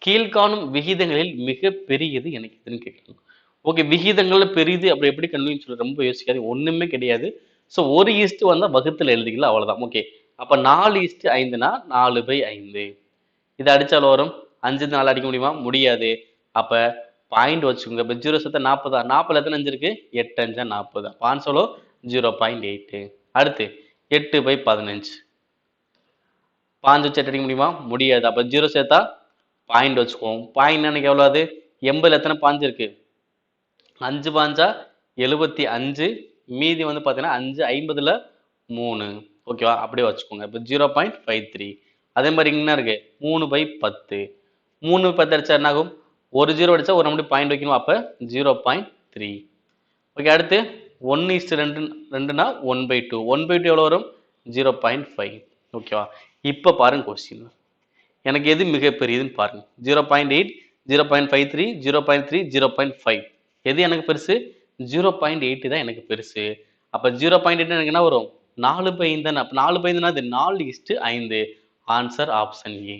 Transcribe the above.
கீழ்காணும் விகிதங்களில் மிக பெரியது எனக்கு எதுன்னு கேட்கணும். ஓகே, விகிதங்கள்ல பெரிது அப்படி எப்படி கண்டுபிடிக்கணும்னு சொல்லி ரொம்ப யோசிக்காது. ஒண்ணுமே கிடையாது. ஸோ 1:1 வந்தா வகுத்தல் எழுதிக்கலாம் அவ்வளவுதான். ஓகே. அப்ப 4:5னா 4/5. இத அடிச்சா எவ்வளவு வரும்? 5 4 அடிக்க முடியுமா? முடியாது. அப்ப பாயிண்ட் வச்சுக்கோங்க. இப்ப 0 சேர்த்தா 40. 40ல எத்தனை 5 இருக்கு? 8 5 40. அப்ப ஆன்சர் 0.8. அடுத்து 8/15. 5 வச்சு 8 அடிக்க முடியுமா? முடியாது. அப்ப 0 சேர்த்தா பாயிண்ட் வச்சுக்குவோம். பாயிண்ட் எனக்கு எவ்வளவு அது? 80ல எத்தனை பாஞ்சு இருக்கு? 5 பாஞ்சா 75. மீதி வந்து பாத்தீங்கன்னா 5 50ல 3. ஓகேவா? அப்படியே வச்சுக்கோங்க. இப்ப 0.53. அதே மாதிரி இங்க என்ன இருக்கு? 3/10. 3/10 அடிச்சா என்ன ஆகும்? ஒரு 0 அடிச்சா ஒரு நம்ம பாயிண்ட் வைக்கணும். அப்ப 0.3. ஓகே, அடுத்து 1:2னா 1/2. 1/2 எவ்வளவு வரும்? 0.5. ஓகேவா? இப்ப பாருங்க கொஸ்டின். எனக்கு எது மிகப்பெரியதுன்னு பாருங்க. 0.8, 0.53, 0.3, 0.5. எது எனக்கு பெருசு? 0.8 தான் எனக்கு பெருசு. அப்ப 0.8 எனக்கு என்ன வரும்? 4/5 தானே. அப்ப 4/5 என்னது? 4:5. Answer option A.